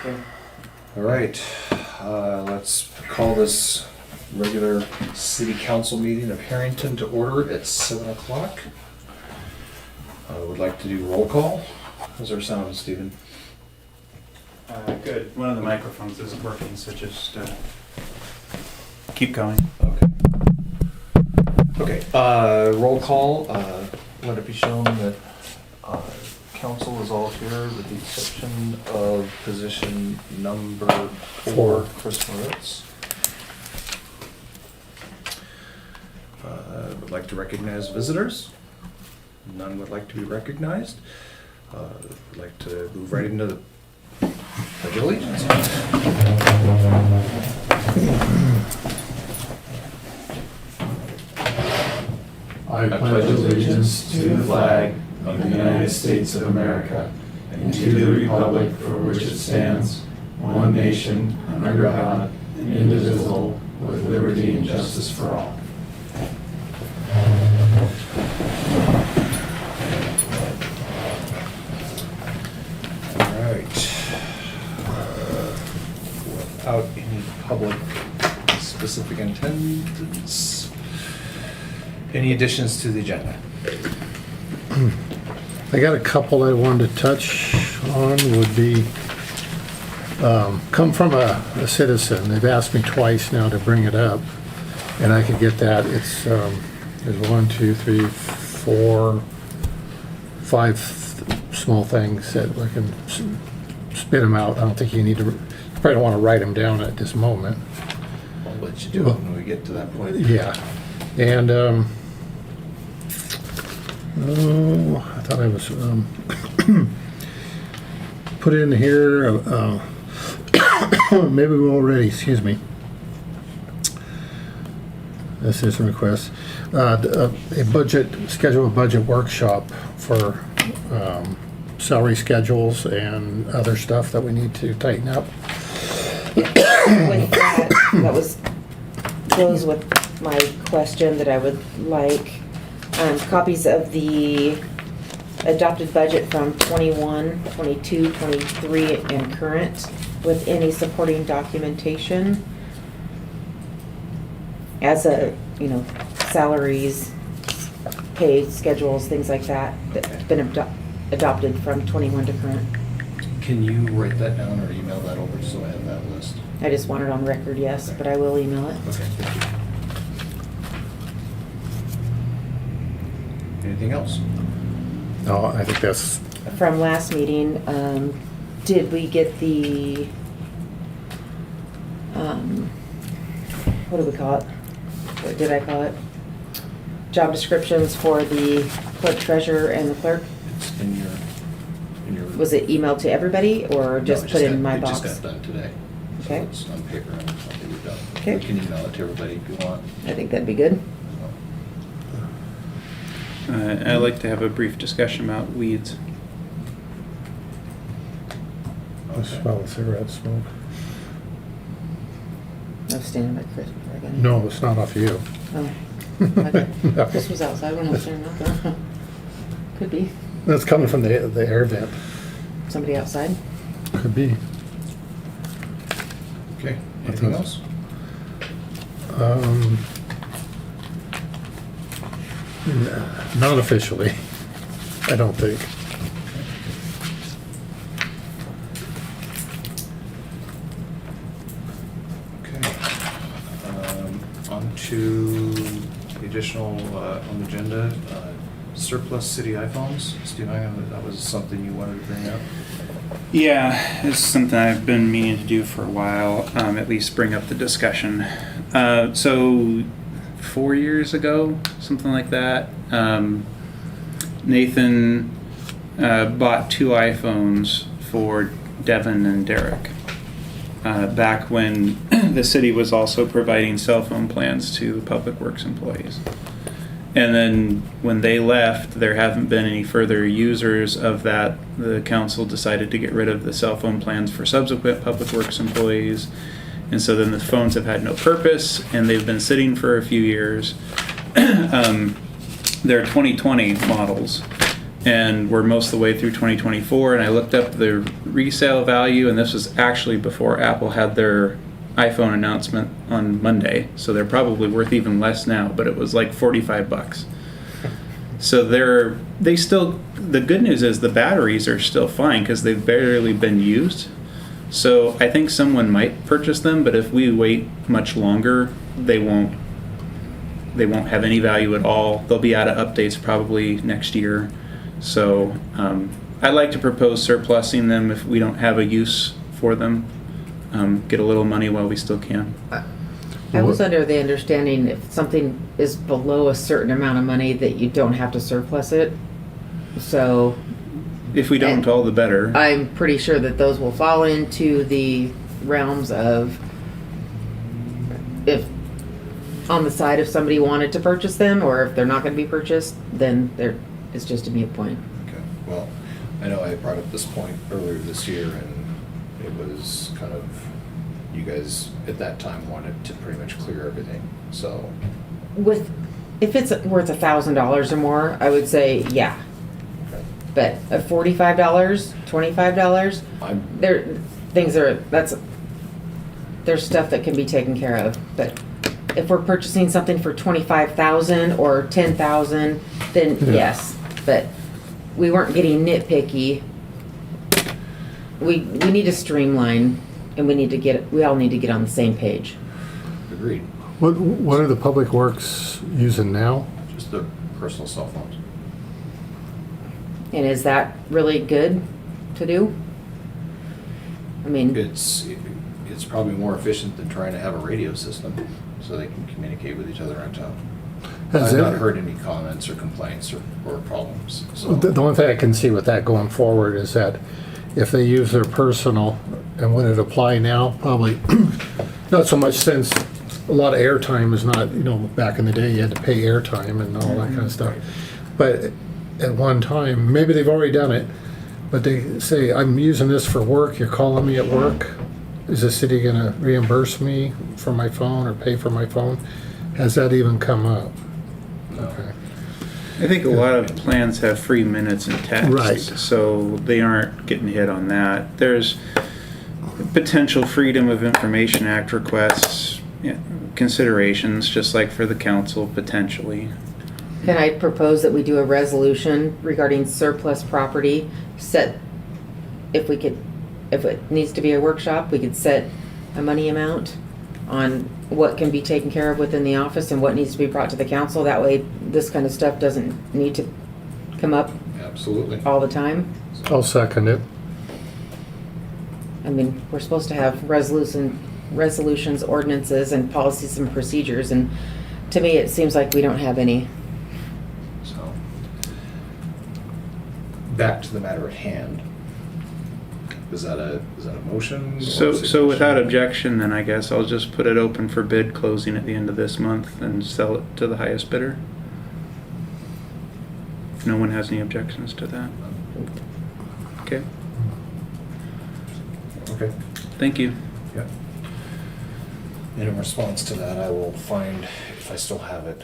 All right, let's call this regular city council meeting of Harrington to order at 7 o'clock. I would like to do roll call. How's our sound, Stephen? Good. One of the microphones isn't working, so just keep going. Okay, roll call. Let it be shown that council is all here with the exception of position number 4, Chris Moritz. Would like to recognize visitors. None would like to be recognized. Would like to move right into the Pledge of Allegiance. I pledge allegiance to the flag of the United States of America and to the republic for which it stands, one nation, under God, indivisible, with liberty and justice for all. All right. Without any public specific attendance, any additions to the agenda? I got a couple I wanted to touch on. Would be come from a citizen. They've asked me twice now to bring it up, and I could get that. It's there's 1, 2, 3, 4, 5 small things that I can spit them out. I don't think you need to. You probably don't want to write them down at this moment. I'll let you do it when we get to that point. Yeah, and I thought I was put in here. Maybe we already. Excuse me. This is a request. A budget workshop for salary schedules and other stuff that we need to tighten up. With that goes with my question that I would like copies of the adopted budget from 21, 22, 23, and current with any supporting documentation as salaries, pay schedules, things like that that's been adopted from 21 to current. Can you write that down or email that over so I have that list? I just want it on record, yes, but I will email it. Okay, thank you. Anything else? No, I think that's From last meeting, did we get the, what do we call it? What did I call it? Job descriptions for the clerk treasurer and the clerk? It's in your. Was it emailed to everybody or just put in my box? It just got done today. Okay. So it's on paper and something you've done. Okay. We can email it to everybody if you want. I think that'd be good. I'd like to have a brief discussion about weeds. I smell cigarette smoke. I was standing by Chris before I got in. No, it's not off you. Oh, okay. No. Chris was outside when I was standing out there. Could be. That's coming from the air vent. Somebody outside? Could be. Okay, anything else? Not officially, I don't think. Okay. On to the additional on the agenda, surplus city iPhones. Steve, I know that was something you wanted to bring up. Yeah, it's something I've been meaning to do for a while, at least bring up the discussion. So 4 years ago, something like that, Nathan bought 2 iPhones for Devin and Derek. Back when the city was also providing cell phone plans to public works employees. And then when they left, there haven't been any further users of that. The council decided to get rid of the cell phone plans for subsequent public works employees. And so then the phones have had no purpose and they've been sitting for a few years. They're 2020 models. and we're most of the way through 2024, and I looked up the resale value, and this was actually before Apple had their iPhone announcement on Monday, so they're probably worth even less now, but it was like $45. So they still, the good news is the batteries are still fine because they've barely been used. So I think someone might purchase them, but if we wait much longer, they won't have any value at all. They'll be out of updates probably next year. So I'd like to propose surplusing them if we don't have a use for them. Get a little money while we still can. I was under the understanding if something is below a certain amount of money that you don't have to surplus it. So If we don't, And all the better. I'm pretty sure that those will fall into the realms of if on the side if somebody wanted to purchase them, or if they're not going to be purchased, then it's just a moot point. Okay, well, I know I brought up this point earlier this year, and it was kind of, you guys at that time wanted to pretty much clear everything, so. If it's worth $1,000 or more, I would say yeah. Okay. But at $45, $25, there's stuff that can be taken care of. But if we're purchasing something for $25,000 or $10,000, then Yeah. yes. But we weren't getting nitpicky. We need to streamline, and we all need to get on the same page. Agreed, What are the public works using now? just the personal cell phones. And is that really good to do? I mean, It's probably more efficient than trying to have a radio system, so they can communicate with each other on top. Has I've not it- heard any comments or complaints or problems, so. The one thing I can see with that going forward is that if they use their personal, and would it apply now? Probably not so much, since a lot of airtime is not, back in the day you had to pay airtime and all that kind of stuff. But at one time, maybe they've already done it, but they say, I'm using this for work, you're calling me at work. Is the city gonna reimburse me for my phone or pay for my phone? Has that even come up? No. Okay. I think a lot of plans have free minutes and text. Right. So they aren't getting hit on that. There's potential Freedom of Information Act requests, considerations, just like for the council, potentially. can I propose that we do a resolution regarding surplus property? If it needs to be a workshop, we could set a money amount on what can be taken care of within the office and what needs to be brought to the council. That way, this kind of stuff doesn't need to come up Absolutely. all the time. I'll second it. I mean, we're supposed to have resolutions, ordinances, and policies and procedures, and to me, it seems like we don't have any. So, back to the matter at hand. Is that a motion? or So suggestion? without objection, then I guess I'll just put it open for bid closing at the end of this month and sell it to the highest bidder. If no one has any objections to that. Okay, Okay. thank you. Yeah. And in response to that, I will find, if I still have it,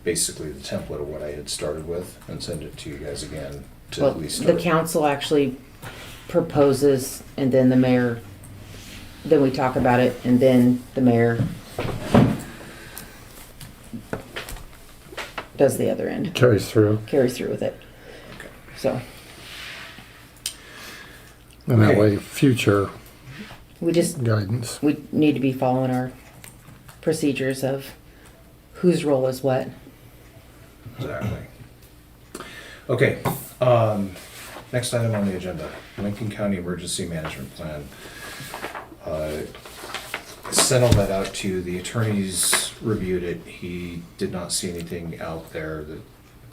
basically the template of what I had started with, and send it to you guys again to Well, at least the start. council actually proposes, and then the mayor, then we talk about it, and then the mayor does the other end, Carries through. carries through with it. Okay. So And that Okay. way, future we guidance. need to be following our procedures of whose role is what. Exactly. Okay, next item on the agenda, Lincoln County Emergency Management Plan. Sent all that out to you. The attorneys reviewed it. He did not see anything out there that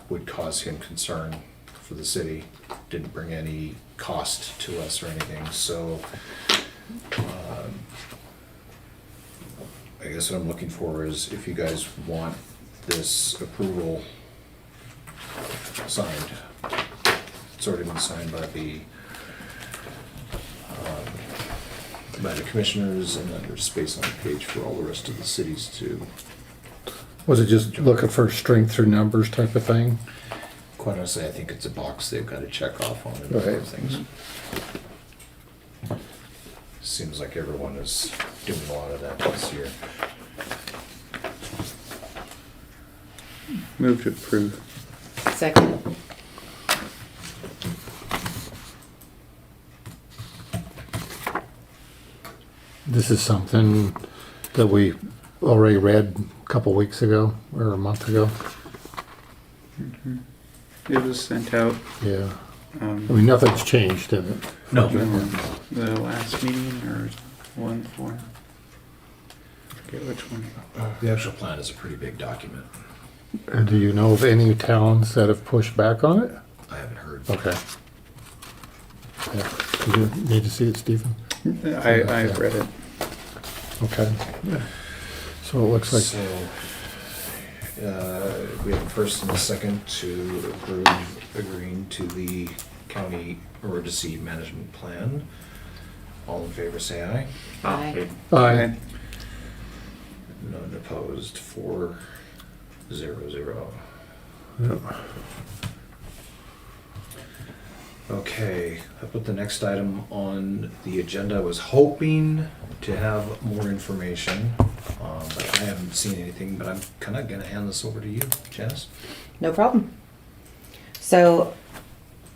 would cause him concern for the city. Didn't bring any cost to us or anything, so I guess what I'm looking for is if you guys want this approval signed. It's already been signed by the commissioners, and then there's space on the page for all the rest of the cities to. Was it just looking for strength through numbers type of thing? quite honestly, I think it's a box they've got to check off on and Right. other things. Seems like everyone is doing a lot of that this year. Move to approve. Second. This is something that we already read a couple weeks ago, or a month ago. It was sent out Yeah. I um, mean, nothing's changed in it. No. the last meeting or one before. I forget which one. The actual plan is a pretty big document. And do you know of any towns that have pushed back on it? I haven't heard. Okay. Yeah. Do you need to see it, Stephen? I've read it. Okay. So it looks like, So, we have a first and a second to approve agreeing to the county emergency management plan. All in favor, say aye. Aye. aye. None opposed, 4-0-0. Yeah. Okay, I put the next item on the agenda. I was hoping to have more information, but I haven't seen anything, but I'm kind of gonna hand this over to you, Janice. No problem. So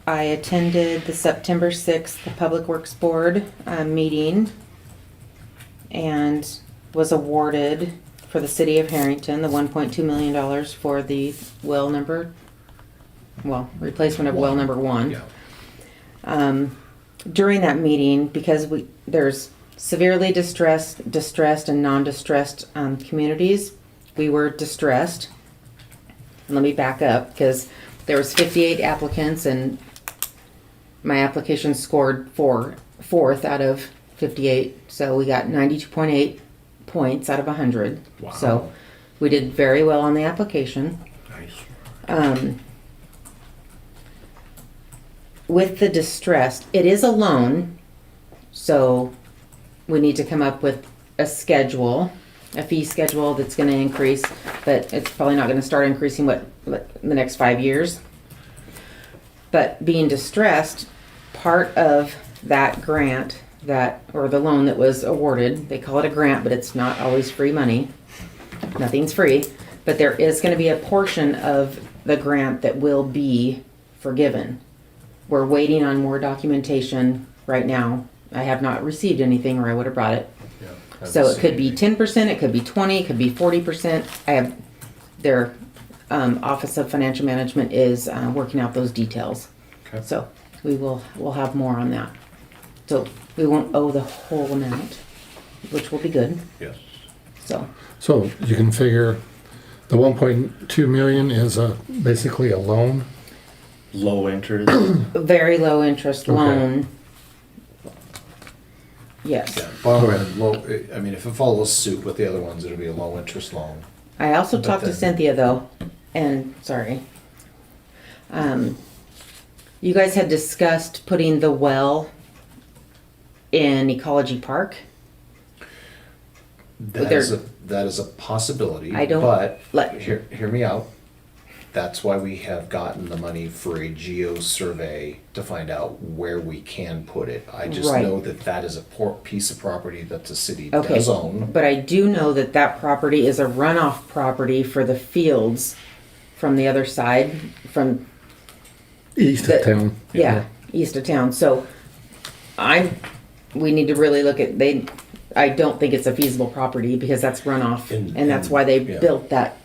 I attended the September 6th Public Works Board meeting and was awarded for the city of Harrington the $1.2 million for the replacement of well number 1. Yeah. During that meeting, because there's severely distressed and non-distressed communities, we were distressed. And let me back up, because there was 58 applicants and my application scored fourth out of 58, so we got 92.8 points out of 100. Wow. So we did very well on the application. Nice. With the distressed, it is a loan, so we need to come up with a schedule, a fee schedule that's going to increase, but it's probably not going to start increasing in the next 5 years. But being distressed, part of that grant or the loan that was awarded, they call it a grant, but it's not always free money. Nothing's free, but there is going to be a portion of the grant that will be forgiven. We're waiting on more documentation right now. I have not received anything or I would have brought it. Yeah, So it could be 10%, it could be 20, it could be 40%. I have, their Office of Financial Management is working out those details. Okay. So we'll have more on that. So we won't owe the whole amount, which will be good. Yes. So So you can figure the 1.2 million is basically a loan. Low interest. a very low interest Okay. loan. Yes. Yeah, bottom end, low, I mean, if it follows suit with the other ones, it'll be a low interest loan. I also But talked to then- Cynthia though, and sorry. You guys had discussed putting the well in Ecology Park. That There- is a possibility, I don't but let- hear me out. That's why we have gotten the money for a geo survey to find out where we can put it. I just Right. know that is a piece of property that the city Okay, does own. but I do know that that property is a runoff property for the fields from the other side, from, East The- of town. yeah, east of town. So we need to really look at, I don't think it's a feasible property because that's runoff. And that's why they yeah. built that,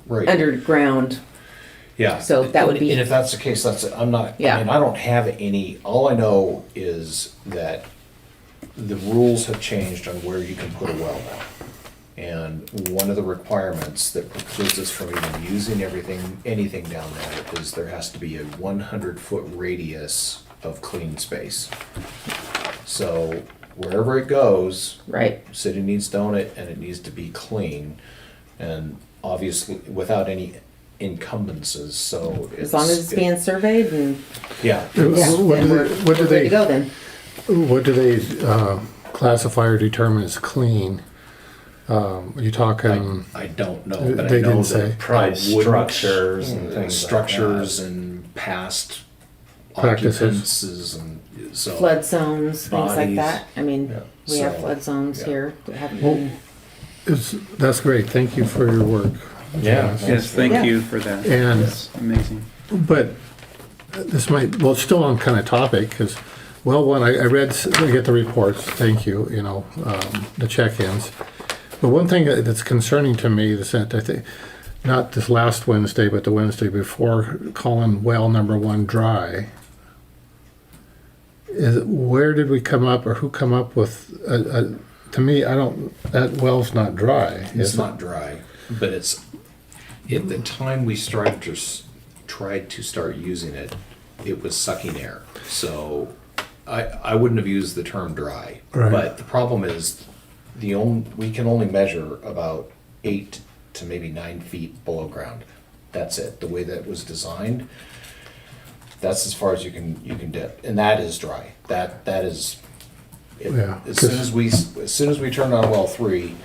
Right. underground. Yeah. So that would be- And if that's the case, I Yeah. mean, I don't have any, all I know is that the rules have changed on where you can put a well now. And one of the requirements that precludes us from even using anything down there is there has to be a 100-foot radius of clean space. So wherever it goes, Right. city needs to own it and it needs to be clean. And obviously, without any encumbrances, so As long as it's being surveyed and Yeah. What then do we're they, ready to go then. what do they classify or determine as clean? You talking, I don't know, but I They know didn't say. that Probably wouldn't- structures and things like structures that. and past Practices. occupances and so. Flood zones, things like Bodies. that. I mean, Yeah, we have so, flood zones yeah. here that haven't Well, been. that's great, thank you for your work. Yeah. Yes, thank Yeah. you for that. And- That's amazing. But this might, well, it's still on kind of topic, because, well, one, I read, I get the reports, thank you, the check-ins. But one thing that's concerning to me is that I think, not this last Wednesday, but the Wednesday before, calling well number 1 dry, is where did we come up, or who come up with, to me, that well's not dry. It's is it? not dry, but it's, at the time we tried to start using it, it was sucking air. So I wouldn't have used the term dry. Right. But the problem is, we can only measure about 8 to maybe 9 feet below ground. That's it. The way that was designed, that's as far as you can dip, and that is dry. That is. Yeah, As soon as we turned on well 3,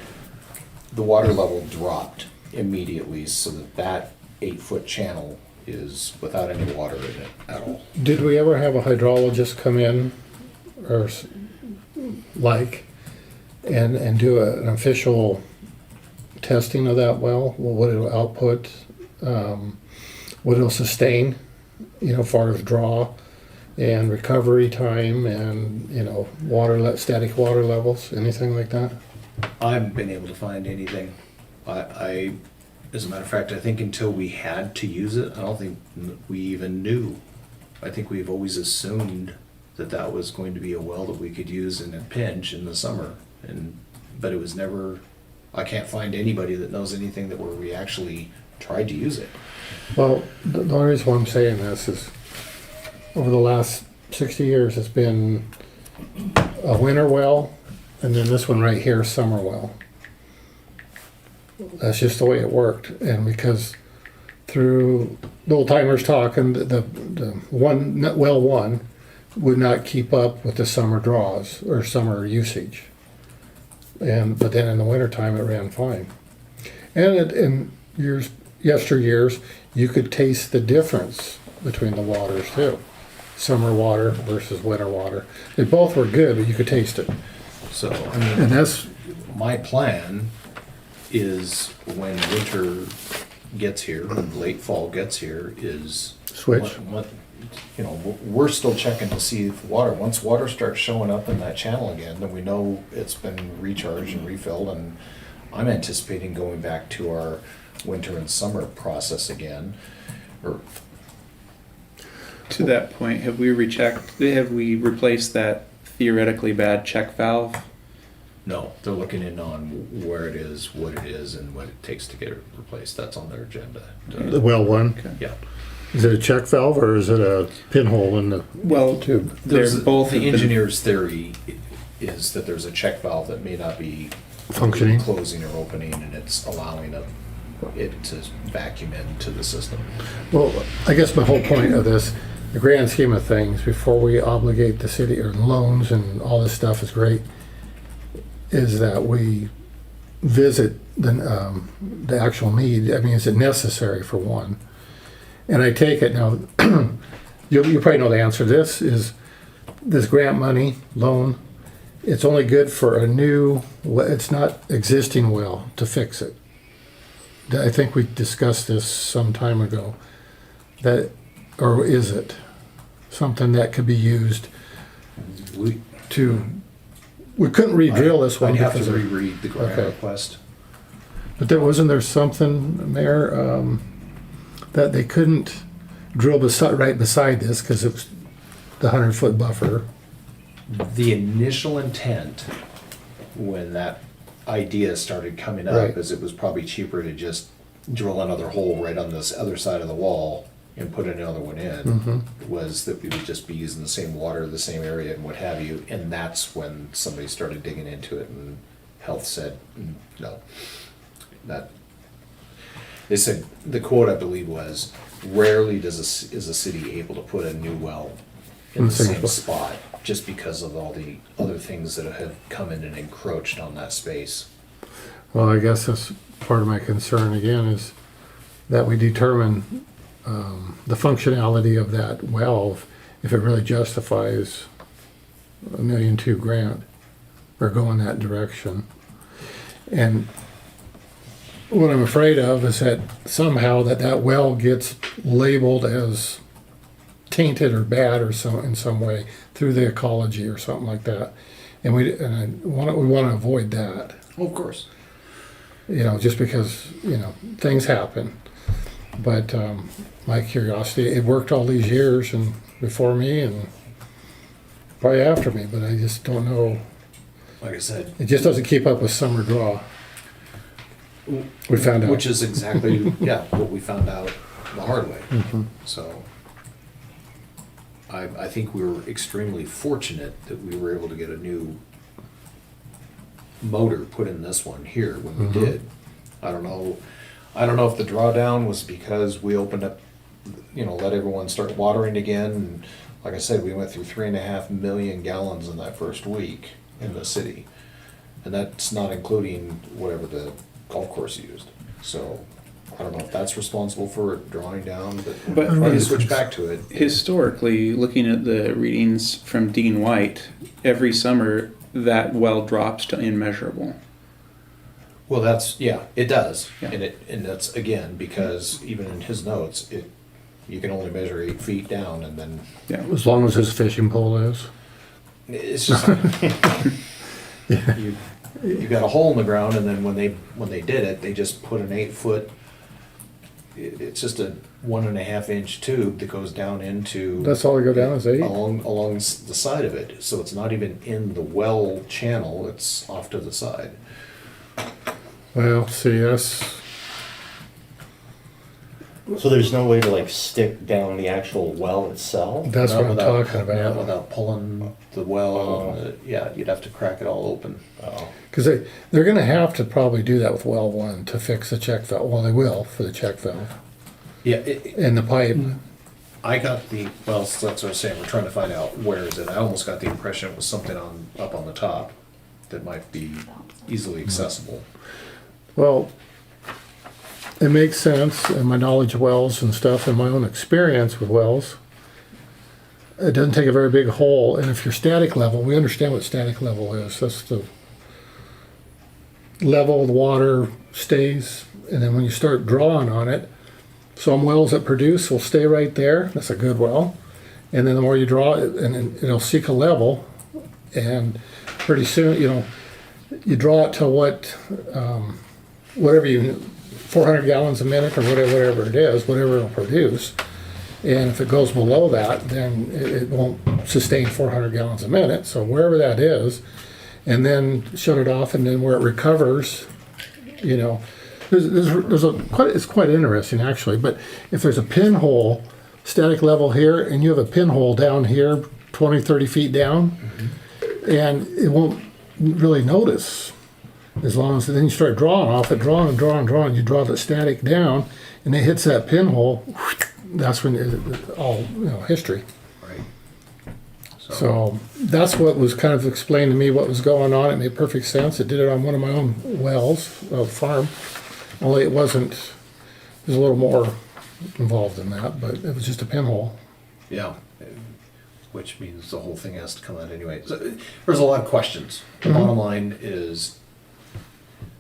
the water level dropped immediately, so that 8-foot channel is without any water in it at all. Did we ever have a hydrologist come in, or and do an official testing of that well? What it'll output, what it'll sustain, as far as draw and recovery time and, static water levels, anything like that? I haven't been able to find anything. As a matter of fact, I think until we had to use it, I don't think we even knew. I think we've always assumed that was going to be a well that we could use in a pinch in the summer, but it was never. I can't find anybody that knows anything where we actually tried to use it. Well, the only reason why I'm saying this is, over the last 60 years, it's been a winter well, and then this one right here, summer well. That's just the way it worked, and because through the old timers talking, the well one would not keep up with the summer draws or summer usage, but then in the wintertime it ran fine. And in yesteryears, you could taste the difference between the waters too, summer water versus winter water. They both were good, but you could taste it, So, and that's my plan is when winter gets here, when late fall gets here, is Switch. we're still checking to see if once water starts showing up in that channel again, then we know it's been recharged and refilled, and I'm anticipating going back to our winter and summer process again. Or To that point, have we replaced that theoretically bad check valve? no, they're looking in on where it is, what it is, and what it takes to get it replaced. That's on their agenda. the well one. Yeah. Is it a check valve or is it a pinhole in the Well, tube? they're both The engineer's theory is that there's a check valve that may not be Functioning. closing or opening, and it's allowing it to vacuum into the system. Well, I guess my whole point of this, the grand scheme of things, before we obligate the city or loans and all this stuff is great, is that we visit the actual need. I mean, is it necessary for one? And I take it now, you probably know the answer to this, is this grant money, loan, it's only good for it's not existing well to fix it. I think we discussed this some time ago. Or is it something that could be used we couldn't re-drill this one I'd have because to of, reread the grant Okay. request. but wasn't there something, Mayor, that they couldn't drill right beside this because it was the 100-foot buffer? The initial intent, when that idea started coming up, Right. is it was probably cheaper to just drill another hole right on this other side of the wall and put another one in, was that we would just be using the same water, the same area and what have you, and that's when somebody started digging into it and health said, no. They said, the quote I believe was, rarely is a city able to put a new well in the same spot, just because of all the other things that have come in and encroached on that space. Well, I guess that's part of my concern again, is that we determine the functionality of that well, if it really justifies $1.2 million grant, or go in that direction. And what I'm afraid of is that somehow that well gets labeled as tainted or bad or in some way through the ecology or something like that. And we want to avoid that. Well, of course. You know, just because, you know, things happen. But my curiosity, it worked all these years and before me and probably after me, but I just don't know. Like I said, It just doesn't keep up with summer draw. We found out. which is exactly, yeah, what we found out the hard way. Mhm. So I think we were extremely fortunate that we were able to get a new motor put in this one here when we Mhm. did. I don't know if the drawdown was because we opened up, you know, let everyone start watering again. And like I said, we went through 3.5 million gallons in that first week in the city. And that's not including whatever the golf course used. So I don't know if that's responsible for it drawing down, but But when you his- switch back to it. Historically, looking at the readings from Dean White, every summer that well drops to immeasurable. Well, yeah, it does. Yeah. And that's again, because even in his notes, you can only measure 8 feet down and then Yeah. As long as his fishing pole is. it's just, you got a hole in the ground and then when they did it, they just put an 8-foot, it's just a 1.5 inch tube that goes down into. That's all I go down is 8? Along the side of it, so it's not even in the well channel, it's off to the side. Well, see, that's, So there's no way to like stick down the actual well itself? that's Not what I'm without- talking yeah, about. without pulling the well, yeah, you'd have to crack it all open. Oh. Because they're going to have to probably do that with well 1 to fix the check valve. Well, they will for the check valve Yeah, and the pipe. I got well, so that's what I was saying, we're trying to find out where is it. I almost got the impression it was something up on the top that might be easily accessible. Well, it makes sense, and my knowledge of wells and stuff, and my own experience with wells, it doesn't take a very big hole. And if you're static level, we understand what static level is. That's the level the water stays, and then when you start drawing on it, some wells that produce will stay right there. That's a good well. And then the more you draw, and it'll seek a level, and pretty soon, you know, you draw it to whatever 400 gallons a minute or whatever it is, whatever it'll produce. And if it goes below that, then it won't sustain 400 gallons a minute. So wherever that is, and then shut it off, and then where it recovers, you know, it's quite interesting actually. But if there's a pinhole, static level here, and you have a pinhole down here, 20, 30 feet down, and it won't really notice. As long as then you start drawing off it, drawing, you draw the static down, and it hits that pinhole. That's when it's all, you know, history. Right. So that's what was kind of explained to me what was going on. It made perfect sense. It did it on one of my own wells, farm. Only it wasn't. There's a little more involved in that, but it was just a pinhole. Yeah, which means the whole thing has to come out anyway. So, there's a lot of questions. The bottom line is,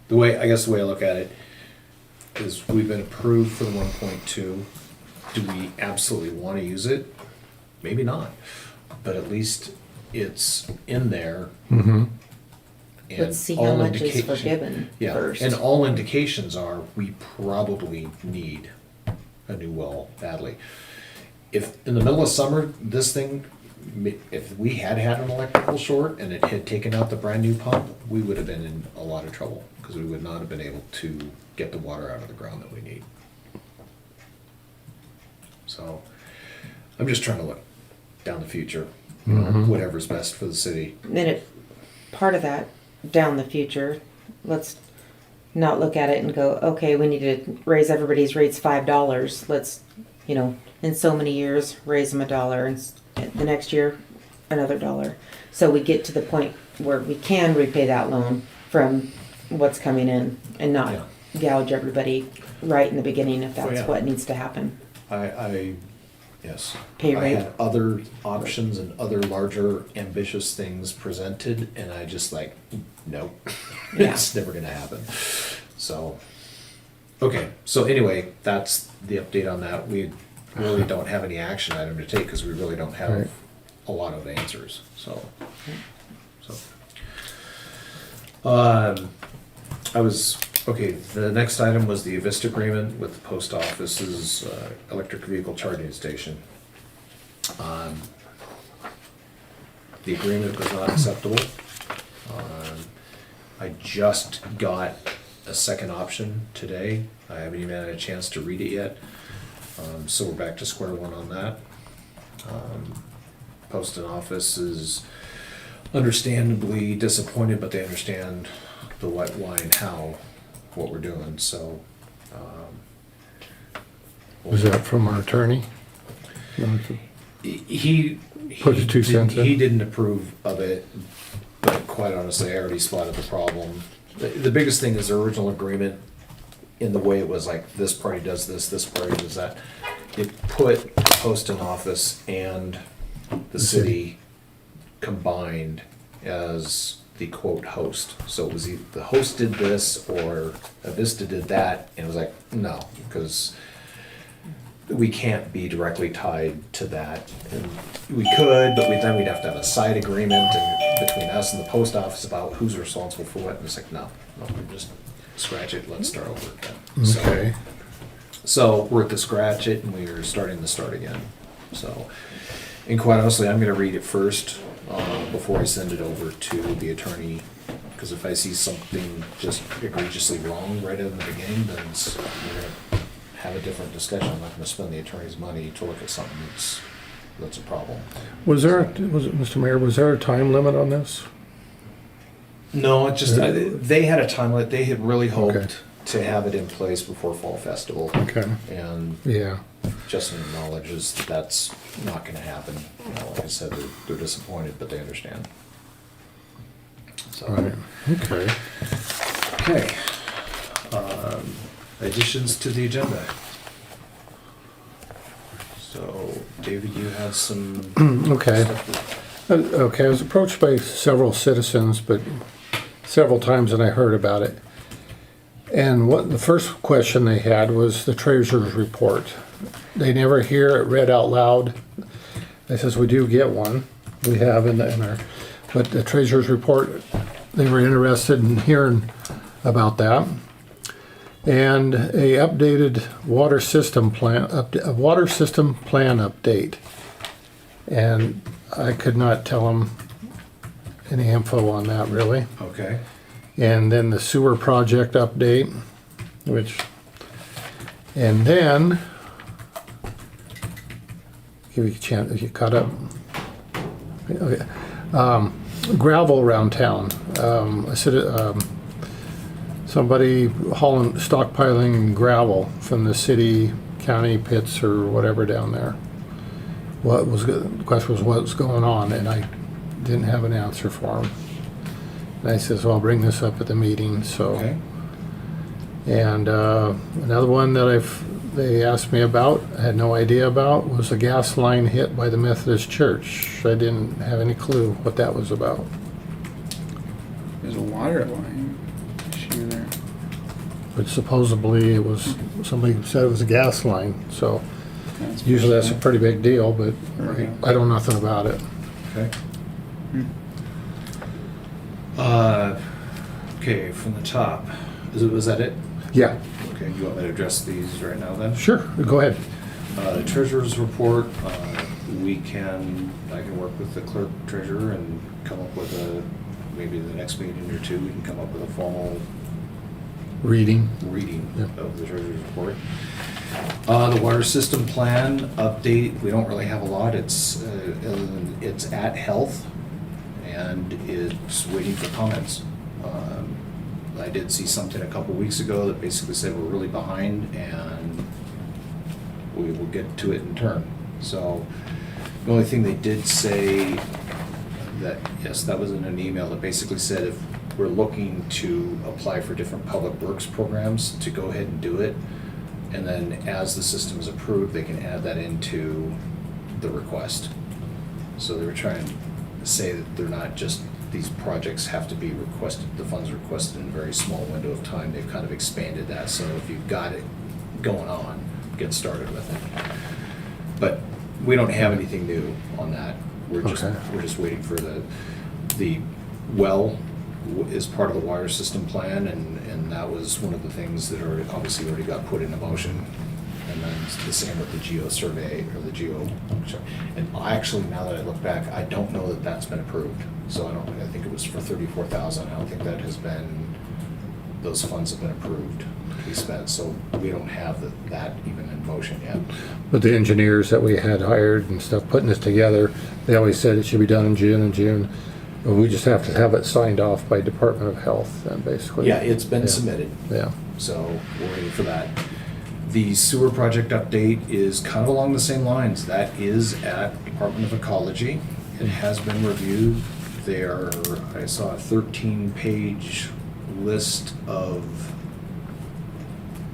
the way I look at it is we've been approved for the 1.2. Do we absolutely want to use it? Maybe not, but at least it's in there. Mm-hmm. And Let's see how all much is indication- forgiven Yeah, first. and all indications are we probably need a new well badly. If in the middle of summer, this thing, if we had an electrical short and it had taken out the brand new pump, we would have been in a lot of trouble because we would not have been able to get the water out of the ground that we need. So I'm just trying to look down the future, you know, whatever's best for the city. Then part of that, down the future, let's not look at it and go, okay, we need to raise everybody's rates $5. Let's, you know, in so many years, raise them $1, and the next year, another $1. So we get to the point where we can repay that loan from what's coming in and not Yeah. gouge everybody right in the beginning if Oh, that's yeah. what needs to happen. Yes. Pay I rate. had other options and other larger ambitious things presented, and I just like, nope, Yeah. it's never gonna happen. So, okay, so anyway, that's the update on that. We really don't have any action item to take, because we really don't have Right. a lot of answers, so. Okay, the next item was the Avista agreement with the post office's electric vehicle charging station. The agreement was not acceptable. I just got a second option today. I haven't even had a chance to read it yet. So we're back to square one on that. Post and office is understandably disappointed, but they understand the what, why, and how, what we're doing, so. Was that from our attorney? He. Put his 2 cents in? He didn't approve of it, but quite honestly, I already spotted the problem. The biggest thing is the original agreement, in the way it was like, this party does this, this party does that. It put post and office and the city combined as the quote host. So it was either the host did this or Avista did that, and it was like, no, because we can't be directly tied to that. And we could, but then we'd have to have a side agreement and between us and the post office about who's responsible for what, and it's like, no, just scratch it, let's start over again. So- Okay. So we're at the scratch it, and we're starting to start again. So, and quite honestly, I'm gonna read it first, before I send it over to the attorney. Because if I see something just egregiously wrong right in the beginning, then we're gonna have a different discussion. I'm not gonna spend the attorney's money to look at something that's a problem. Was there, Mr. Mayor, was there a time limit on this? No, it just, they had a time limit. They had really Okay. hoped to have it in place before Fall Festival. Okay, And yeah, Justin acknowledges that that's not gonna happen. You know, like I said, they're disappointed, but they understand. So, all right, okay. okay. Additions to the agenda. So, David, you had some. Okay. stuff Okay, I was approached by several citizens, but several times and I heard about it. And what the first question they had was the treasurer's report. They never hear it read out loud. I says, we do get one. We have in our, but the treasurer's report, they were interested in hearing about that. And a updated water system plan, a water system plan update. And I could not tell them any info on that really. Okay. And then the sewer project update, and then, give you a chance, if you caught up. Okay. Gravel around town. I said, somebody hauling, stockpiling gravel from the city, county pits or whatever down there. The question was what was going on, and I didn't have an answer for him. And I says, well, I'll bring this up at the meeting, so. Okay. And another one that they asked me about, I had no idea about, was a gas line hit by the Methodist Church. I didn't have any clue what that was about. There's a water line issue there. But supposedly it was, somebody said it was a gas line, so That's usually that's a pretty big deal, but Right. I don't know nothing about it. Okay. Okay, from the top. Was that it? Yeah, Okay, you want me to address these right now then? sure, go ahead. The treasurer's report, I can work with the clerk treasurer and come up with maybe the next meeting or two, we can come up with a formal Reading. reading Yeah. of the treasurer's report. The water system plan update, we don't really have a lot, it's at health, and it's waiting for comments. I did see something a couple weeks ago that basically said we're really behind, and we will get to it in turn. So, the only thing they did say that, yes, that was in an email that basically said if we're looking to apply for different public works programs to go ahead and do it. And then as the system is approved, they can add that into the request. So they were trying to say that they're not just, these projects have to be requested, the funds requested in a very small window of time. They've kind of expanded that, so if you've got it going on, get started with it. But we don't have anything new on that. We're Okay. just waiting for the well is part of the water system plan, and that was one of the things that obviously already got put into motion. And then it's the same with the geo survey, or the geo, and actually, now that I look back, I don't know that that's been approved. So I think it was for 34,000. I don't think that has been, those funds have been approved to be spent, so we don't have that even in motion yet. But the engineers that we had hired and stuff, putting this together, they always said it should be done in June. But we just have to have it signed off by Department of Health, then, basically. Yeah, it's been Yeah. submitted. Yeah. So we're waiting for that. The sewer project update is kind of along the same lines. That is at Department of Ecology. It has been reviewed. I saw a 13-page list of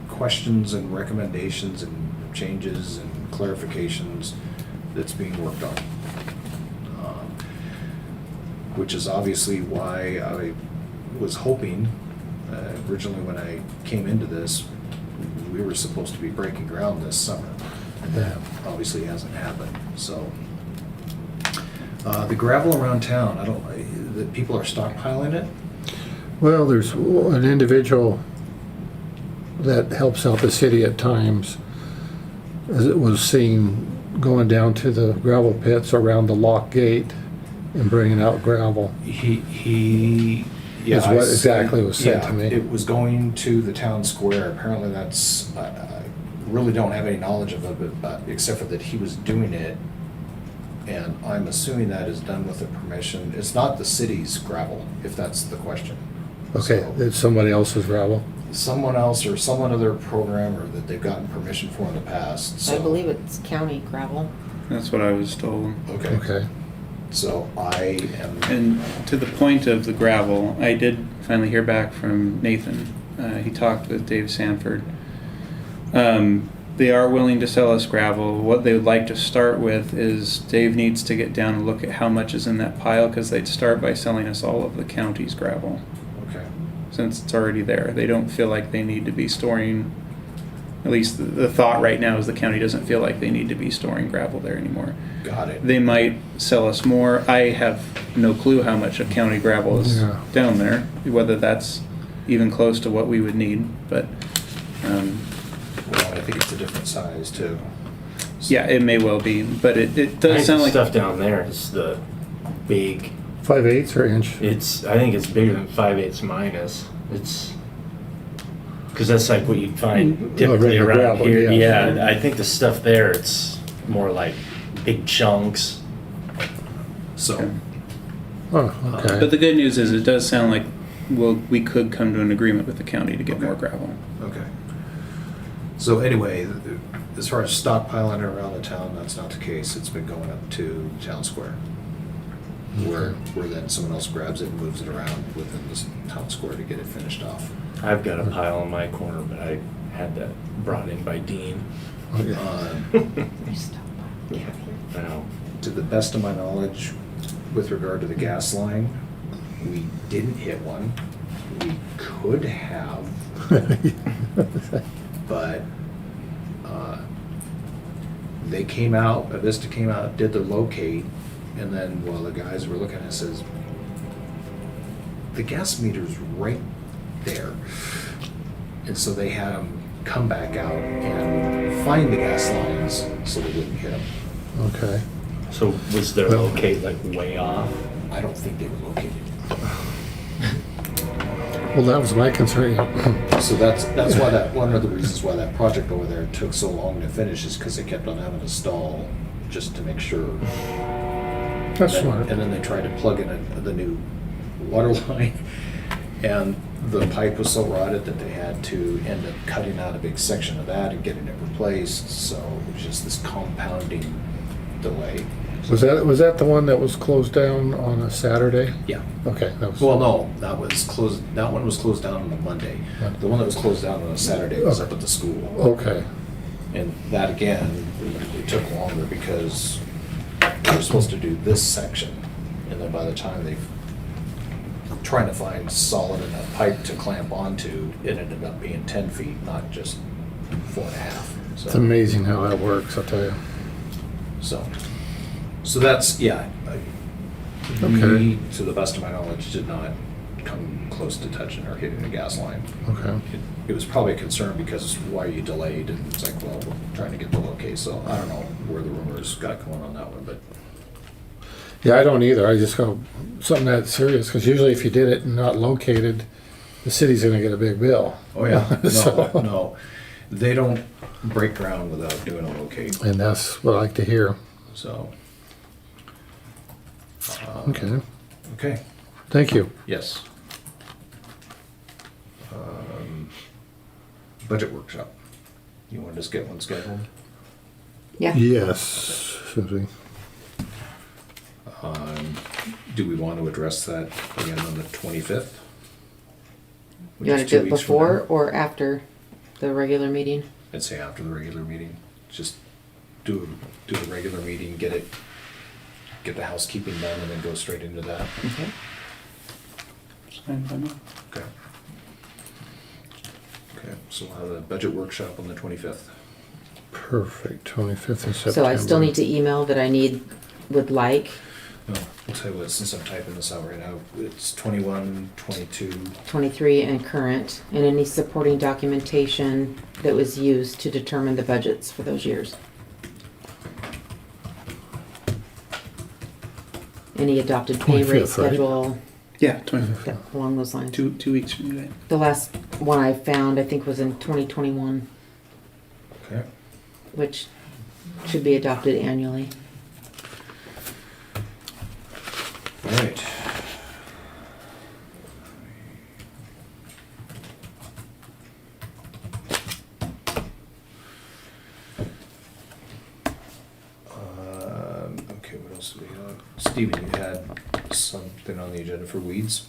questions and recommendations and changes and clarifications that's being worked on. Which is obviously why I was hoping, originally when I came into this, we were supposed to be breaking ground this summer. And that obviously hasn't happened, so. The gravel around town, the people are stockpiling it? Well, there's an individual that helps out the city at times, as it was seen going down to the gravel pits around the lock gate and bringing out gravel. Yeah, Is what exactly was said to me. It was going to the town square. Apparently that's, I really don't have any knowledge of it, but except for that he was doing it. And I'm assuming that is done with the permission. It's not the city's gravel, if that's the question. Okay, So, it's somebody else's gravel. someone else or someone other programmer that they've gotten permission for in the past, so. I believe it's county gravel. That's what I was told. Okay, Okay. so I am. And to the point of the gravel, I did finally hear back from Nathan. He talked with Dave Sanford. They are willing to sell us gravel. What they would like to start with is Dave needs to get down and look at how much is in that pile, because they'd start by selling us all of the county's gravel, Okay, since it's already there. They don't feel like they need to be storing, at least the thought right now is the county doesn't feel like they need to be storing gravel there anymore. got it. They might sell us more. I have no clue how much of county gravel is Yeah. down there, whether that's even close to what we would need, but, Well, I think it's a different size too. yeah, it may well be, but it I does think sound the like. stuff down there is the big, 5/8 or inch? I think it's bigger than 5/8 minus. It's, because that's like what you'd find typically regular around gravel, here. yeah. Yeah, I think the stuff there, it's more like big chunks. So, Oh, But okay. the good news is it does sound like, well, we could come to an agreement with the county to get more gravel. okay. So anyway, as far as stockpiling around the town, that's not the case. It's been going up to town square. Where then someone else grabs it and moves it around within the town square to get it finished off. I've got a pile in my corner, but I had that brought in by Dean. Okay. I know. To the best of my knowledge, with regard to the gas line, we didn't hit one. We could have, but they came out, Avista came out, did the locate, and then while the guys were looking at it, says, the gas meter's right there. And so they had them come back out and find the gas lines so they wouldn't hit them. Okay. So was their locate like way off? I don't think they were located. Well, that was my concern. So that's why one of the reasons why that project over there took so long to finish is because they kept on having to stall just to make sure. That's And smart. then they tried to plug in the new water line, and the pipe was so rotted that they had to end up cutting out a big section of that and getting it replaced. So it was just this compounding delay. Was that the one that was closed down on a Saturday? Yeah. Okay, that was. Well, no, that was closed, that one was closed down on a Monday. The one that was closed down on a Saturday was up at the school. Okay, And that again, it took longer because they were supposed to do this section. And then by the time they trying to find solid enough pipe to clamp onto, it ended up being 10 feet, not just 4.5. it's amazing how that works, I'll tell you. So that's, yeah. Okay. We, to the best of my knowledge, did not come close to touching or hitting the gas line. Okay. It was probably a concern because why you delayed, and it's like, well, we're trying to get the locate, so I don't know where the rumors got going on that one, but Yeah, I don't either. I just go, something that serious, because usually if you did it and not located, the city's gonna get a big bill. oh yeah, So- no, they don't break ground without doing a locate, And that's what I like to hear. so. Okay, Okay, thank you. yes. Budget workshop. You want to just get one scheduled? Yeah. Yes, Susie. Do we want to address that again on the 25th? You want to do it before or after the regular meeting? I'd say after the regular meeting. Just do a regular meeting, get the housekeeping done, and then go straight into that. Okay. It's fine by me. Okay. Okay, so we'll have a budget workshop on the 25th. Perfect, 25th of September. So I still need to email that I would like No, I'll tell you what, since I'm typing this out right now, it's 21, 22. 23 and current, and any supporting documentation that was used to determine the budgets for those years. Any adopted pay 25th, rate right? schedule, Yeah, 25th. yeah, along those lines. 2 weeks from today. The last one I found, I think, was in 2021, Okay. which should be adopted annually. All right. Okay, what else do we have? Steven, you had something on the agenda for weeds?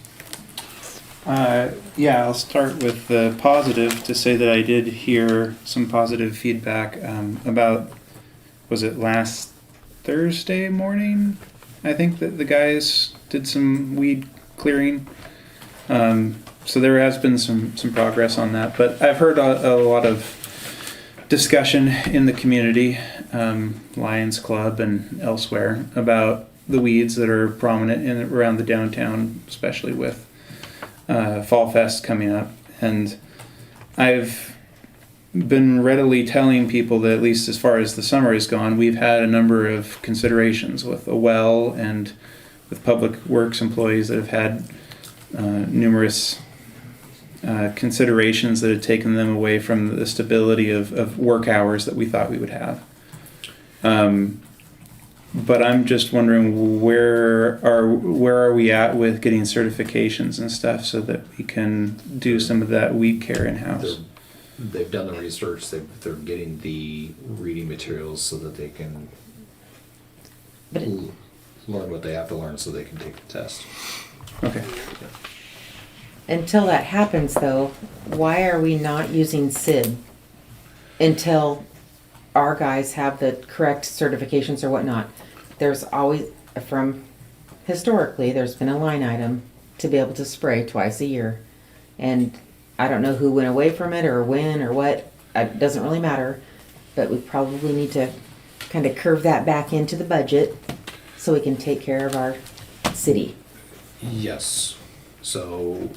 Yeah, I'll start with the positive to say that I did hear some positive feedback about, was it last Thursday morning? I think that the guys did some weed clearing. So there has been some progress on that, but I've heard a lot of discussion in the community, Lions Club and elsewhere, about the weeds that are prominent in around the downtown, especially with Fall Fest coming up. And I've been readily telling people that, at least as far as the summer has gone, we've had a number of considerations with a well and with public works employees that have had numerous considerations that had taken them away from the stability of work hours that we thought we would have. But I'm just wondering where are we at with getting certifications and stuff so that we can do some of that weed care in-house. They've done the research, they're getting the reading materials so that they can But it- learn what they have to learn so they can take the test. Okay. Until that happens, though, why are we not using SID until our guys have the correct certifications or whatnot? There's always, historically, there's been a line item to be able to spray twice a year. And I don't know who went away from it or when or what, it doesn't really matter. But we probably need to kind of curve that back into the budget so we can take care of our city. Yes, so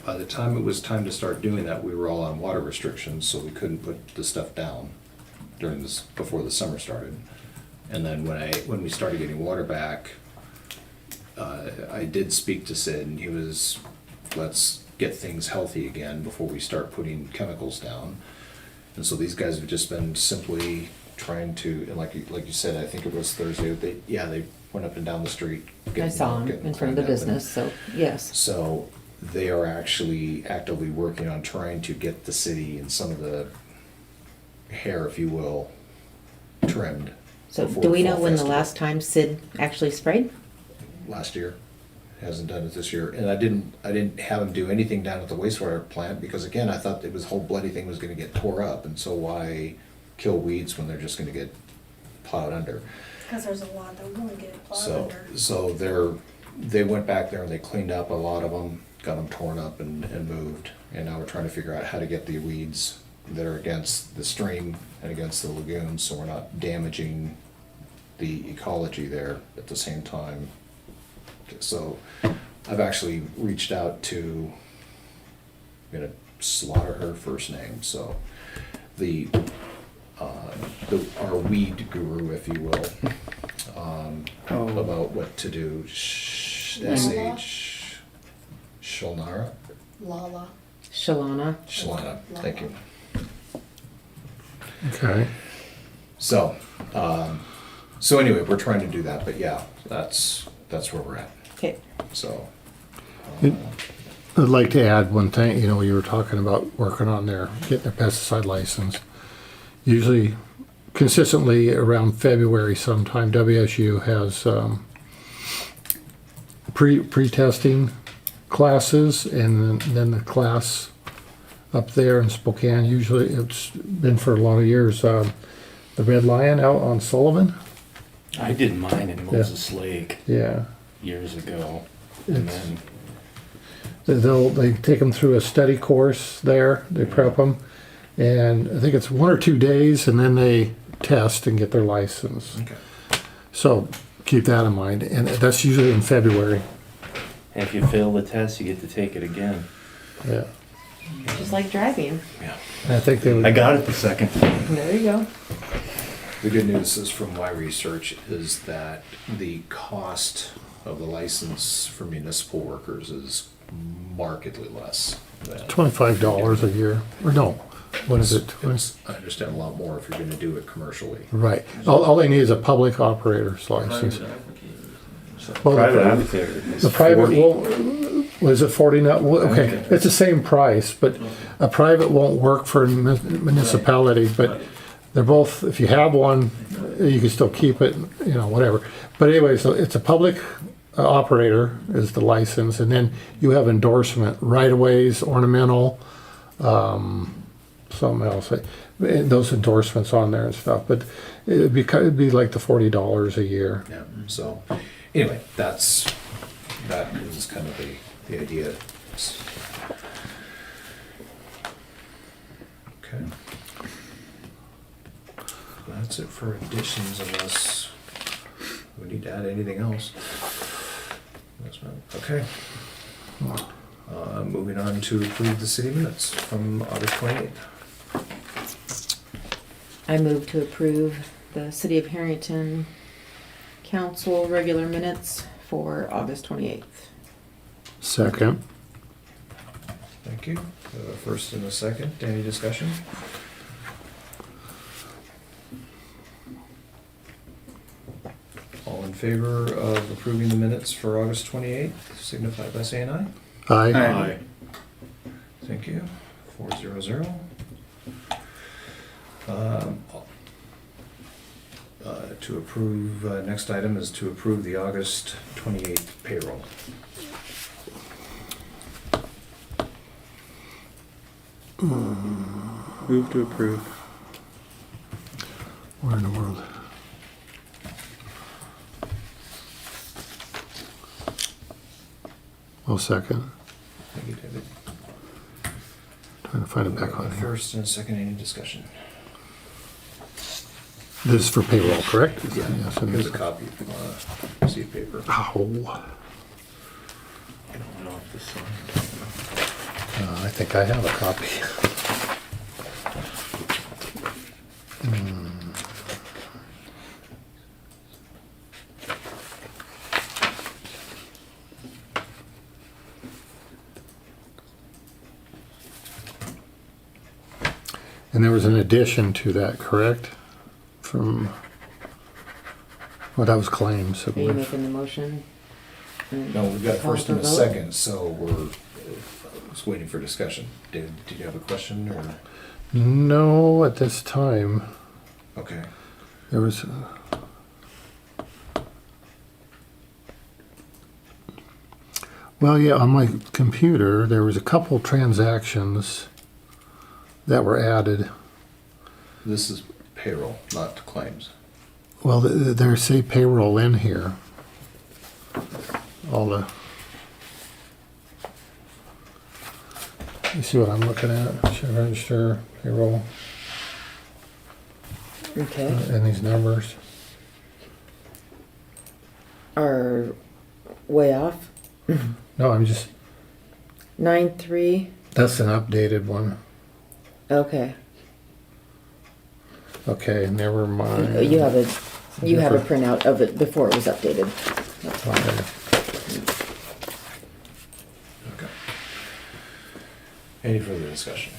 by the time it was time to start doing that, we were all on water restrictions, so we couldn't put the stuff down during this, before the summer started. And then when we started getting water back, I did speak to Sid, and he was, let's get things healthy again before we start putting chemicals down. And so these guys have just been simply trying to, and like you said, I think it was Thursday, they went up and down the street. I saw them in front of the business, so yes. So they are actually actively working on trying to get the city and some of the hair, if you will, trimmed So before do we know fall when the festival. last time Sid actually sprayed? Last year. Hasn't done it this year. And I didn't have him do anything down at the wastewater plant because again, I thought it was whole bloody thing was gonna get tore up. And so why kill weeds when they're just gonna get plowed under? Because there's a lot that will get plowed So, under. so they went back there and they cleaned up a lot of them, got them torn up and moved. And now we're trying to figure out how to get the weeds that are against the stream and against the lagoon, so we're not damaging the ecology there at the same time. So I've actually reached out to, I'm gonna slaughter her first name, so our weed guru, if you will, about what to do. S.H. Shalnara? Lala. Shalana? Shalana, thank you. Okay. So anyway, we're trying to do that, but yeah, that's where we're at, Okay. so. I'd like to add one thing, you know, you were talking about working on getting their pesticide license. Usually, consistently around February sometime, WSU has pre-testing classes, and then the class up there in Spokane, usually it's been for a lot of years, the Red Lion out on Sullivan. I did mine in Moses Lake Yeah. years ago, and It's- then They take them through a study course there, they prep them, and I think it's 1 or 2 days, and then they test and get their license. Okay. So keep that in mind, and that's usually in February. if you fail the test, you get to take it again. Yeah. Just like driving. Yeah. And I think they would. I got it the second time. There you go. The good news is from my research is that the cost of the license for municipal workers is markedly less than. $25 a year, or no, what is it? I understand a lot more if you're gonna do it commercially. Right. All they need is a public operator's license. Well, Private amphitheater. is The private 40. won't, was it 40 now? Well, okay, it's the same price, but a private won't work for a municipality, but they're both, if you have one, you can still keep it, you know, whatever. But anyway, so it's a public operator is the license, and then you have endorsement, right-of-ways, ornamental, something else. Those endorsements on there and stuff, but it'd be like the $40 a year. Yeah, so, anyway, that is kind of the idea. Okay. That's it for additions unless we need to add anything else. That's not- Okay. Moving on to approve the city minutes from August 28th. I move to approve the City of Harrington Council regular minutes for August 28th. Second. Thank you. First and a second, any discussion? All in favor of approving the minutes for August 28th, signify by saying aye. Aye. Aye. Thank you. 400. Um, To approve, next item is to approve the August 28th payroll. Move to approve. Where in the world? Well, second. Thank you, David. Trying to find it back on here. First and second, any discussion? This is for payroll, correct? Yes, it Here's is. a copy of receipt paper. Ow. I don't know if this one. I think I have a copy. And there was an addition to that, correct? From, well, that was claims. I Are you believe. making the motion? And No, we've got call first for and a vote? second, so we're just waiting for discussion. Did you have a question or? No, at this time. Okay. There was, well, yeah, on my computer, there was a couple transactions that were added. This is payroll, not claims. Well, there say payroll in here. All the. You see what I'm looking at? Should register, payroll, Okay. and these numbers. Are way off. No, I'm just, 9-3. that's an updated one. Okay. Okay, never mind. You have a printout of it before it was updated. Okay. Okay. Any further discussion?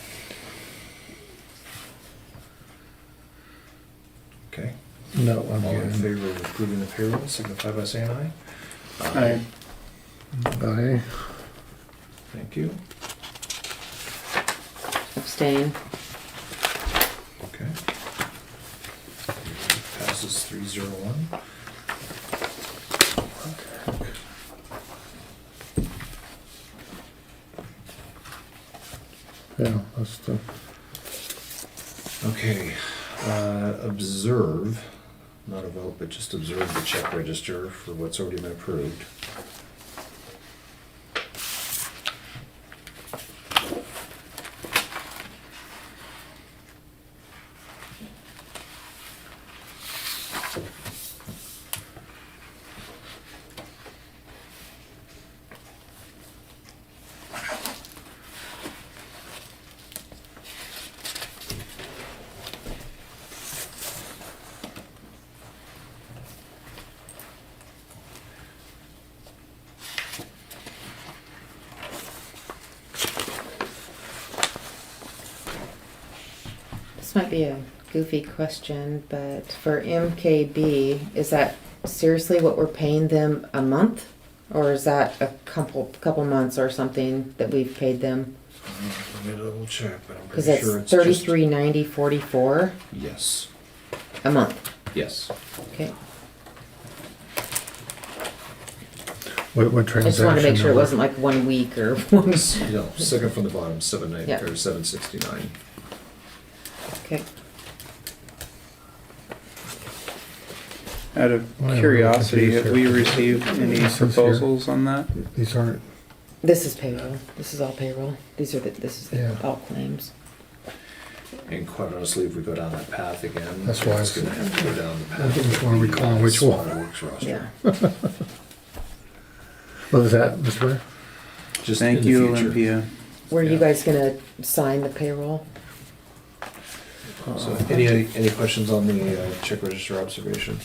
Okay. No, I'm All in good. favor of approving the payroll, signify by saying aye. Aye. Aye. Thank you. Abstain. Okay. Passes 301. Yeah, that's the, Okay, observe, not a vote, but just observe the check register for what's already been approved. This might be a goofy question, but for MKB, is that seriously what we're paying them a month? Or is that a couple months or something that we've paid them? Let me double check, but I'm Because pretty that's sure it's just. $33.90.44 Yes, a month. yes. Okay. what I transaction? just wanted to make sure it number? wasn't like 1 week or one. No, second from the bottom, 790, Yeah. or 769. Okay. Out of Well, I'm curiosity, really have confused we here. received any This is here. proposals on that? These aren't, This is payroll. This is all payroll. This is Yeah. all claims. And quite honestly, if we go down that path again, That's why it's I gonna have to go down the path. Which one are we calling which one? Waterworks roster. Yeah. what is that, Mr. Blair? Just in Thank the you, future. Olympia. Were you Yeah. guys gonna sign the payroll? So, any questions on the check register observation?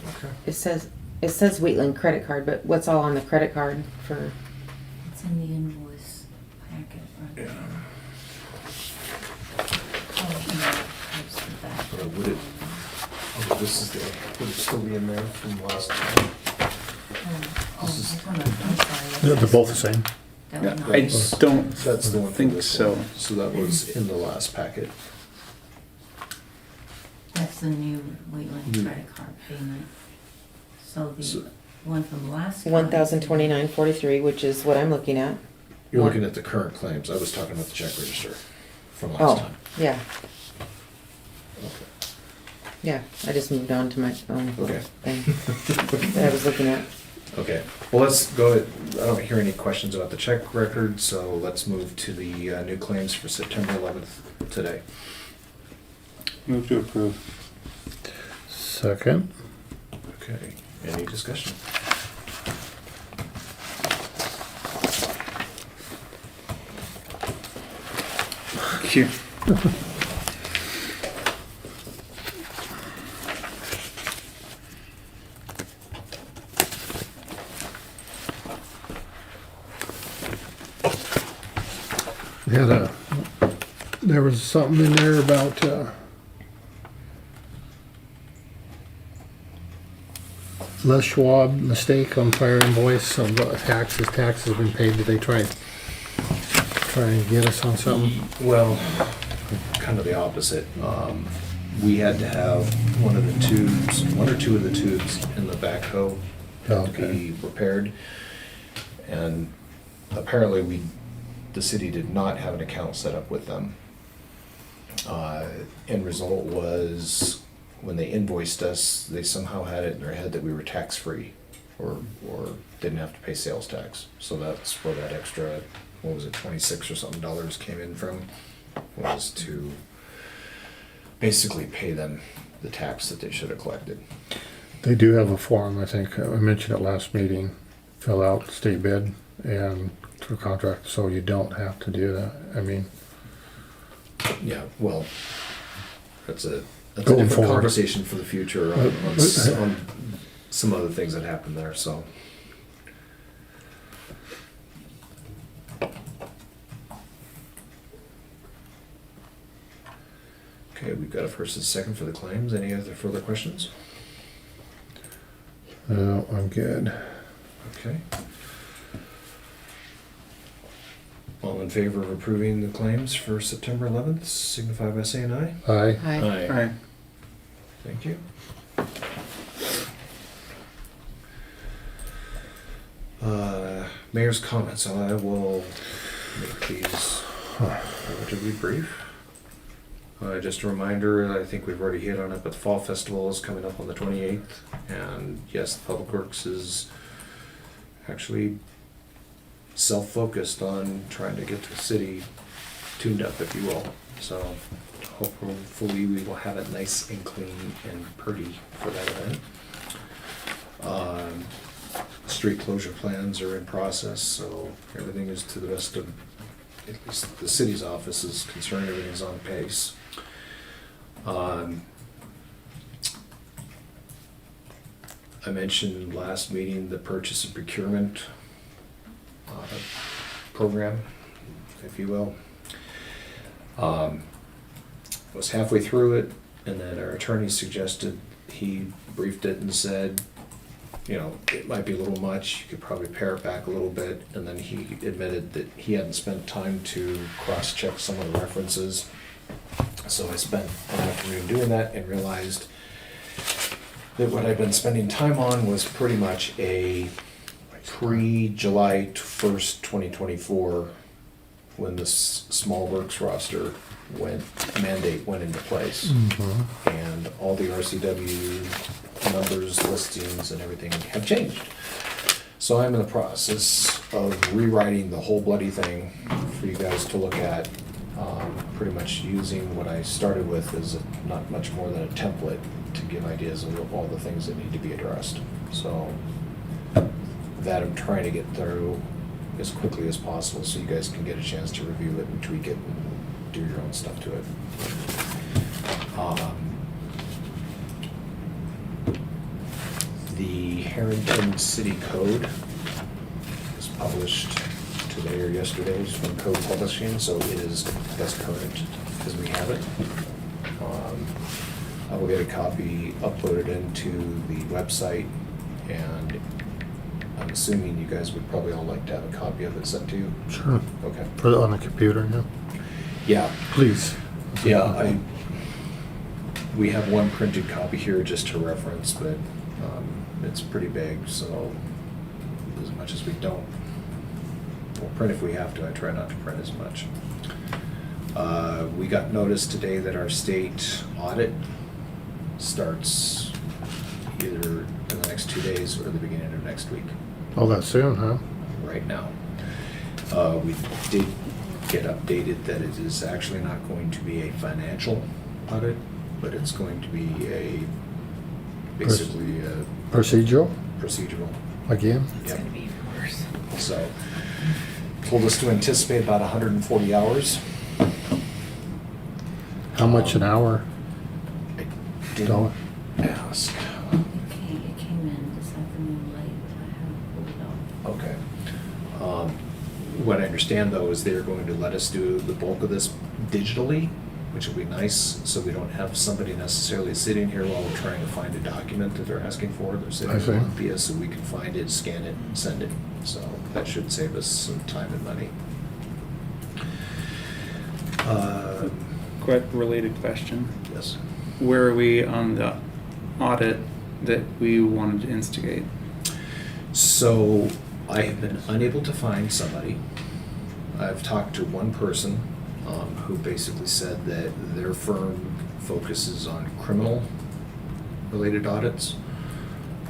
Okay. It says Wheatland credit card, but what's all on the credit card for? It's in the invoice packet, right? Yeah. Oh, no, it's the back. Or would it, oh, this is the, would it still be in there from last time? Oh, This is- I don't know, I'm sorry. They're both the same. That Yeah, was not I this. don't That's the one for think this so. one. So that was in the last packet. That's the new Wheatland New. credit card payment. So So- the one from last. time- $1,029.43, which is what I'm looking at. You're What? looking at the current claims. I was talking about the check register from last Oh, time. yeah, Okay. yeah. I just moved on to my own little Okay. thing that I was looking at. Okay, well, let's go, I don't hear any questions about the check record, so let's move to the new claims for September 11th today. Move to approve. Second. Okay, any discussion? Thank you. there was something in there about, Les Schwab mistake on prior invoice of taxes have been paid. Did they try and get us on something? Well, kind of the opposite. We had to have one of the tubes, one or two of the tubes in the backhoe to Okay. be repaired. And apparently the city did not have an account set up with them. End result was, when they invoiced us, they somehow had it in their head that we were tax-free or didn't have to pay sales tax. So that's where that extra, what was it, 26 or something dollars came in from, was to basically pay them the tax that they should have collected. They do have a form, I think, I mentioned it last meeting, fill out state bid and through contract, so you don't have to do that. I mean, Yeah, well, that's a Going different forward. conversation for the future on some other things that happened there, so. Okay, we've got a first and second for the claims. Any other further questions? no, I'm good. Okay. All in favor of approving the claims for September 11th, signify by saying aye. Aye. Hi. Aye. Thank you. Mayor's comments, I will make these relatively brief. Just a reminder, I think we've already hit on it, but the Fall Festival is coming up on the 28th. And yes, the Public Works is actually self-focused on trying to get the city tuned up, if you will. So hopefully we will have it nice and clean and pretty for that event. Street closure plans are in process, so everything is to the best of, at least the city's office is concerned, everything's on pace. I mentioned last meeting the purchase and procurement program, if you will. Was halfway through it, and then our attorney suggested, he briefed it and said, you know, it might be a little much, you could probably pare it back a little bit, and then he admitted that he hadn't spent time to cross-check some of the references. So I spent an afternoon doing that and realized that what I'd been spending time on was pretty much a pre-July 1st, 2024, when the small works roster mandate went into place. And all the RCW numbers, listings, and everything have changed. So I'm in the process of rewriting the whole bloody thing for you guys to look at. Pretty much using what I started with as not much more than a template to give ideas of all the things that need to be addressed. So that I'm trying to get through as quickly as possible so you guys can get a chance to review it and tweak it and do your own stuff to it. The Harrington City Code was published today or yesterday from Code Publishing, so it is as current as we have it. I will get a copy uploaded into the website, and I'm assuming you guys would probably all like to have a copy of it sent to you. Sure. Okay. Put it on the computer, yeah. Yeah, Please. yeah, we have one printed copy here just to reference, but it's pretty big, so as much as we don't, we'll print if we have to. I try not to print as much. We got notice today that our state audit starts either in the next 2 days or the beginning of next week. Oh, that soon, huh? Right now. We did get updated that it is actually not going to be a financial audit, but it's going to be basically a Procedural, procedural. again? It's gonna be worse. So, told us to anticipate about 140 hours. How much an hour? I Dollar? didn't ask. It came in this afternoon late, but I haven't pulled it off. Okay. what I understand though is they're going to let us do the bulk of this digitally, which will be nice, so we don't have somebody necessarily sitting here while we're trying to find a document that they're asking for. They're sitting I see. on via, so we can find it, scan it, and send it. So that should save us some time and money. Quick related question. Yes. Where are we on the audit that we wanted to instigate? So I have been unable to find somebody. I've talked to one person who basically said that their firm focuses on criminal-related audits.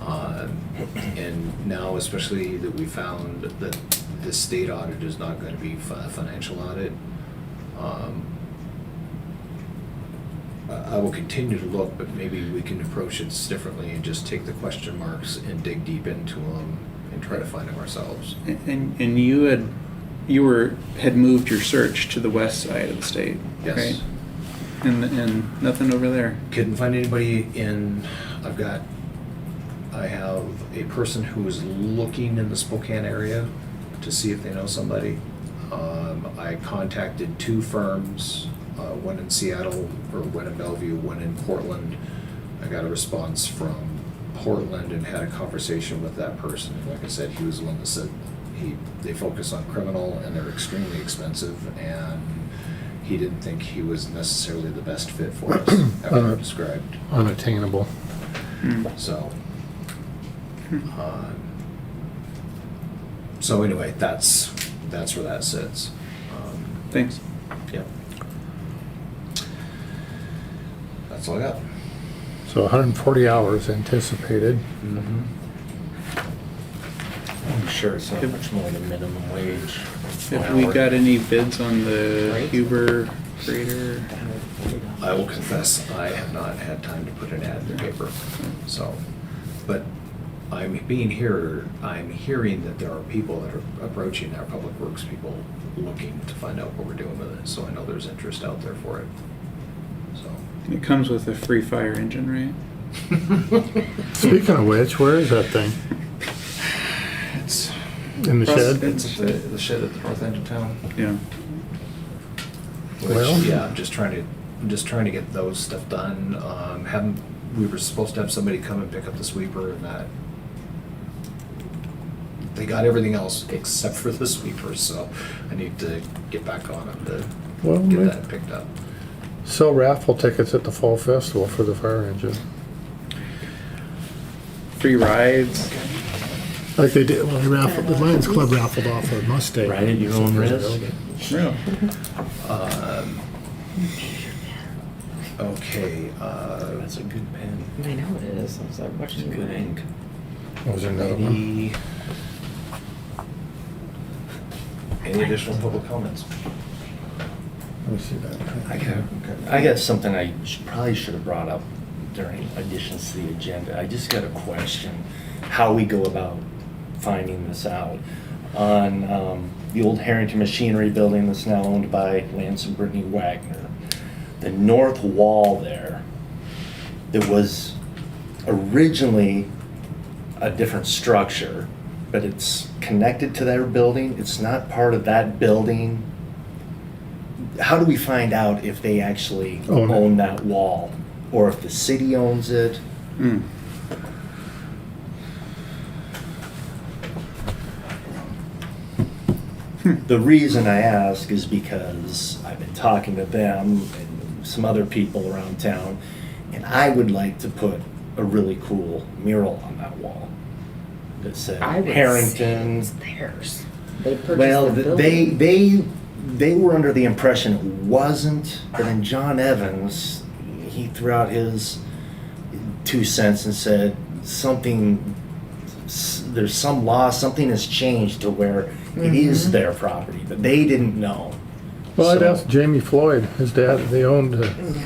And now, especially that we found that the state audit is not going to be a financial audit, I will continue to look, but maybe we can approach it differently and just take the question marks and dig deep into them and try to find them ourselves. And you had moved your search to the west side of the state, Yes. right? And nothing over there. Couldn't find anybody I have a person who is looking in the Spokane area to see if they know somebody. I contacted 2 firms, one in Seattle, or one in Bellevue, one in Portland. I got a response from Portland and had a conversation with that person. Like I said, he was the one that said they focus on criminal and they're extremely expensive, and he didn't think he was necessarily the best fit for us, after described. Unattainable. So, so anyway, that's where that sits. Thanks. Yep. That's all I got. So 140 hours anticipated. I'm sure it's not much more than minimum wage. Have we got any bids on the Huber grader? I will confess, I have not had time to put an ad in the paper, so, but I'm hearing that there are people that are approaching our public works people looking to find out what we're doing with it, so I know there's interest out there for it, so. It comes with a free fire engine, right? Speaking of which, where is that thing? It's, In the shed? it's the shed at the north end of town. Yeah. Well- Which, yeah, I'm just trying to get those stuff done. We were supposed to have somebody come and pick up the sweeper, and that they got everything else except for the sweeper, so I need to get back on them to Well, get maybe- that picked up. Sell raffle tickets at the fall festival for the fire engine. Free rides. Like they did, well, the Lions Club raffled off a Mustang. Ride at your own some years risk. ago. Real. Okay, That's a good pen. I know it is. I was like It's watching good ink. Was there another one? any additional public comments? Let me see that. I got something I probably should have brought up during additions to the agenda. I just got a question, how we go about finding this out. On the old Harrington Machinery building that's now owned by Lance and Brittany Wagner, the north wall there was originally a different structure, but it's connected to their building. It's not part of that building. How do we find out if they actually Own it. own that wall, or if the city owns it? Mm. The reason I ask is because I've been talking to them and some other people around town, and I would like to put a really cool mural on that wall that said I would Harrington. say it's theirs. They purchased Well, the building. they were under the impression it wasn't, but then John Evans, he threw out his 2 cents and said there's some law, something has changed to where it is their property, but they didn't know. Well, I'd So- asked Jamie Floyd, his dad, they owned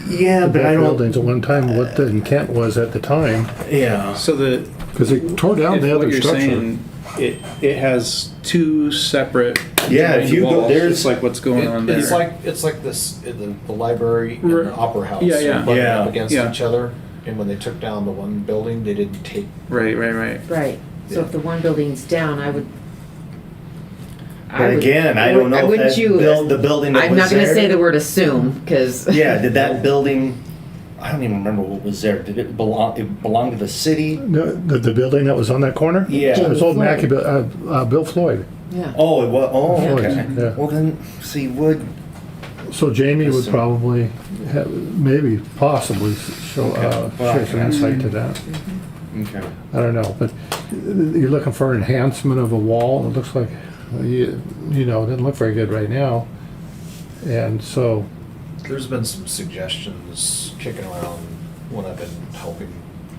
Yeah, but I buildings at don't. one time, what the intent was at the time, Yeah. So the because they tore down if the what other you're structure. saying, it has 2 separate. Yeah, if you go- walls, there's- just like what's going on there. It's like this, the library and the opera house. Yeah, yeah. butting Yeah. up against Yeah. each other, and when they took down the one building, they didn't take. Right. Right. So if the one building's down, I would But again, I don't know if wouldn't that you? the building that I'm was not gonna there- say the word assume, cause. Yeah, did that building, I don't even remember what was there. Did it belong to the city? The building that was on that corner? Yeah. It was old Mackey, Bill Floyd. Yeah. Oh, it was, oh, Floyd, okay. yeah. Well then, see, would, So Jamie would Assume. probably have, maybe possibly show, Okay. Well, share some insight to that. okay. I don't know, but you're looking for enhancement of a wall. It looks like, you know, it doesn't look very good right now. And so, There's been some suggestions kicking around when I've been helping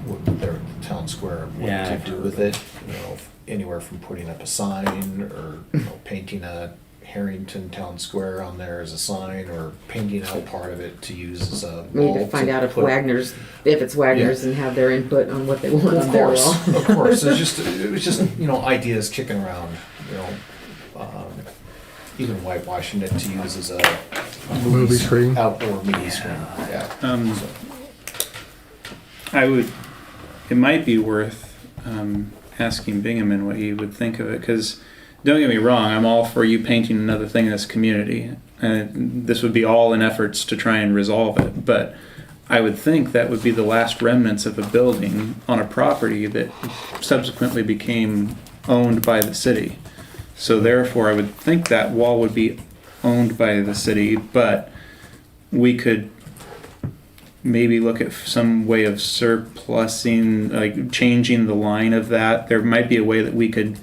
with their town square, what Yeah, to I've do heard with that. it. You know, anywhere from putting up a sign or, you know, painting a Harrington Town Square on there as a sign, or painting out part of it to use as a We need wall to find out if put- Wagner's, if it's Wagner's, and have their input on what they want Of on their course, wall. of course. It was just, you know, ideas kicking around, you know, even whitewashing it to use as a Movie screen. outdoor movie screen, yeah. So, It might be worth asking Bingaman what he would think of it, because don't get me wrong, I'm all for you painting another thing in this community. And this would be all in efforts to try and resolve it, but I would think that would be the last remnants of a building on a property that subsequently became owned by the city. So therefore, I would think that wall would be owned by the city, but we could maybe look at some way of surplusing, like changing the line of that. There might be a way that we could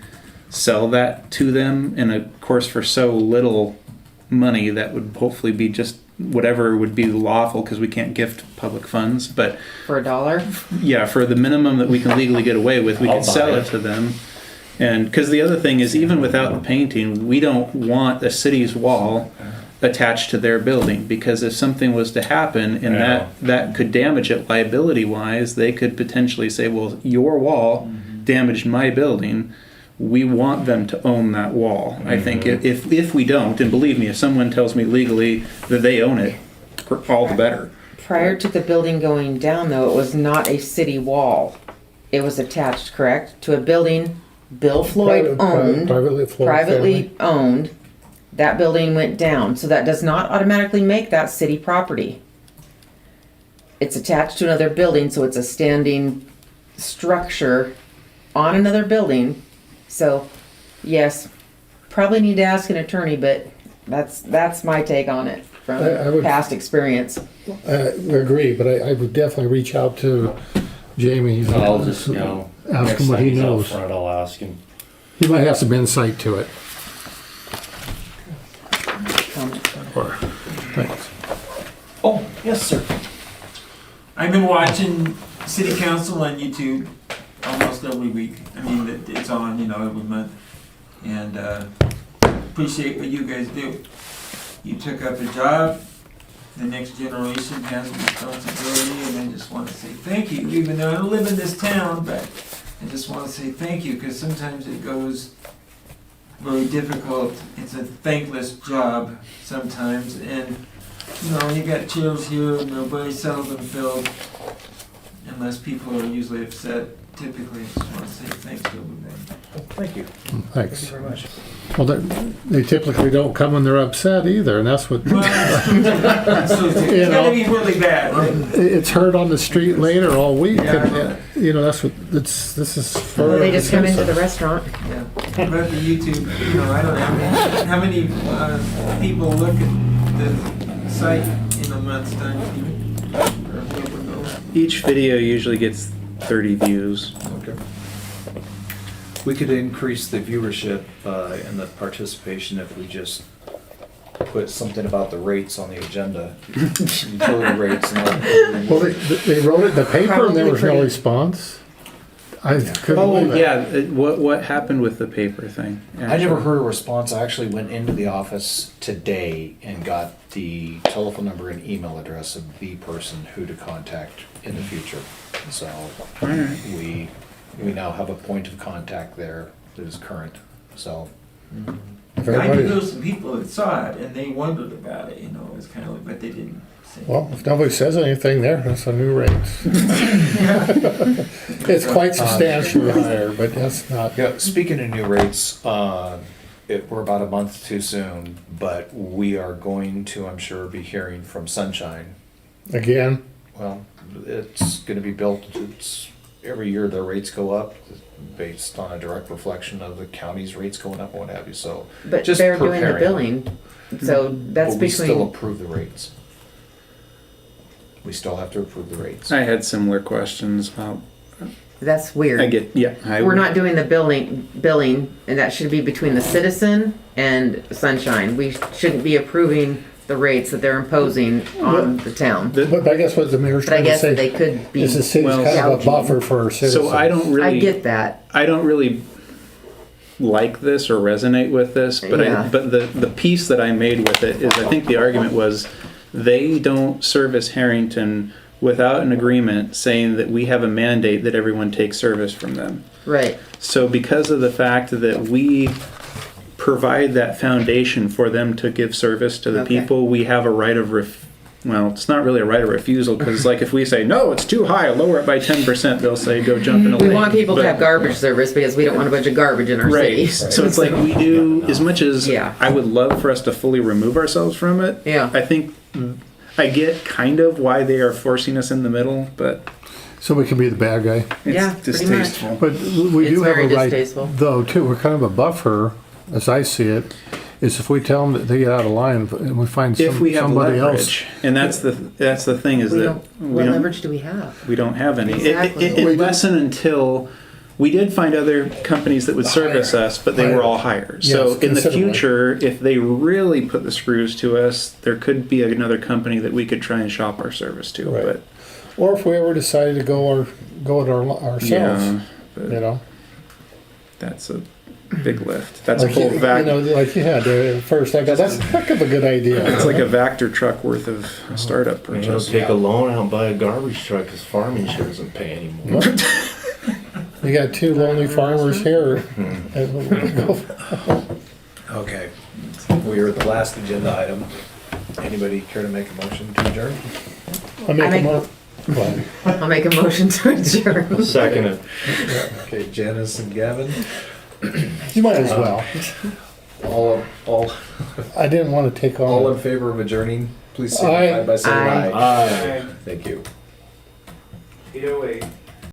sell that to them, and of course for so little money that would hopefully be just whatever would be lawful, because we can't gift public funds, but For $1? yeah, for the minimum that we can legally get away with, we I'll could sell buy it it. to them. And because the other thing is, even without the painting, we don't want the city's wall attached to their building, because if something was to happen and Yeah. that could damage it liability wise, they could potentially say, well, your wall damaged my building. We want them to own that wall. I think if we don't, and believe me, if someone tells me legally that they own it, all the better. Prior to the building going down, though, it was not a city wall. It was attached, correct, to a building Bill Floyd owned, privately owned. That building went down, so that does not automatically make that city property. It's attached to another building, so it's a standing structure on another building. So, yes, probably need to ask an attorney, but that's my take on it from I would- past experience. I agree, but I would definitely reach out to Jamie. I'll just, you know, Ask next him what time he he's out knows. front, I'll ask him. He might have some insight to it. Or, thanks. Oh, yes, sir. I've been watching City Council on YouTube almost every week. I mean, it's on, you know, every month. And appreciate what you guys do. You took up a job. The next generation has a responsibility, and I just want to say thank you. Even though I don't live in this town, but I just want to say thank you, because sometimes it goes very difficult. It's a thankless job sometimes, and you know, you got chairs here, and they're very seldom filled, unless people are usually upset. Typically, I just want to say thanks to everybody. Thank you. Thanks. Thank you very much. Well, they typically don't come when they're upset either, and that's what, Well, so it's gotta be really bad, right? it's heard on the street later all week. Yeah, I know And, you know, that's what, this is for. They just come into the restaurant. Yeah, but the YouTube, you know, I don't know how many people look at the site in a month's time. Or people know. Each video usually gets 30 views. Okay. We could increase the viewership and the participation if we just put something about the rates on the agenda. Utility rates and Well, they wrote it in the paper and there was no Probably pretty- response. I couldn't Oh, believe it. yeah, what happened with the paper thing? I never actually? heard a response. I actually went into the office today and got the telephone number and email address of the person who to contact in the future. So Alright. we now have a point of contact there that is current, so. If I knew everybody- there was some people that saw it and they wondered about it, you know, it's kind of like, but they didn't say. Well, if nobody says anything there, that's a new rate. It's quite substantially higher, but that's not. Yeah, speaking of new rates, we're about a month too soon, but we are going to, I'm sure, be hearing from Sunshine. Again, Well, it's gonna be built, it's, every year their rates go up based on a direct reflection of the county's rates going up and what have you, so. But just they're doing the preparing. billing, so that's But we still between, approve the rates. We still have to approve the rates. I had similar questions about, that's weird. we're We're not doing the billing, and that should be between the citizen and Sunshine. We shouldn't be approving the rates that they're imposing on the town. but I guess what the mayor's But I trying to guess that they say could be, is the city's Well, kind of a gouging. buffer for our citizens. So I don't really. I get that. I don't really like this or resonate with this, but Yeah. but the piece that I made with it is I think the argument was they don't service Harrington without an agreement saying that we have a mandate that everyone takes service from them. Right. So because of the fact that we provide that foundation for them to give service to the Okay. people, we have a right of well, it's not really a right of refusal because like if we say no, it's too high, lower it by 10%, they'll say go jump in a lake. We want people to But- have garbage service because we don't want a bunch of garbage in our Right. city. So it's like we do as much as Yeah. I would love for us to fully remove ourselves from it. Yeah. I think I get kind of why they are forcing us in the middle, but So we can be the bad guy. it's Yeah, pretty much. distasteful. But we It's do have very a right, distasteful. though, too, we're kind of a buffer, as I see it, is if we tell them that they get out of line and we find If we have somebody else. leverage, and that's the thing is We that don't, what leverage do we have? we don't have any. Exactly. Unless and until we did find other companies that would service us, but they were all higher. So Yes, in the considerably. future, if they really put the screws to us, there could be another company that we could try and shop our service to. Right. But Or if we ever decided to go it ourselves, yeah, but you know? that's a big lift. That's a Like, whole you know, like you had at first, I go, that's a heck of a good idea. It's like a Vector truck worth of startup You know, purchase. take a loan out and buy a garbage truck because farm insurance doesn't pay anymore. You got two lonely farmers here. Okay, we are at the last agenda item. Anybody care to make a motion to adjourn? I make a make- mo- well, I'll make a motion to adjourn. Second it. Okay, Janice and Gavin, you might as well. all I didn't want to take in on. favor of adjourning, please signify by saying Aye. aye. Aye. Thank you. 808.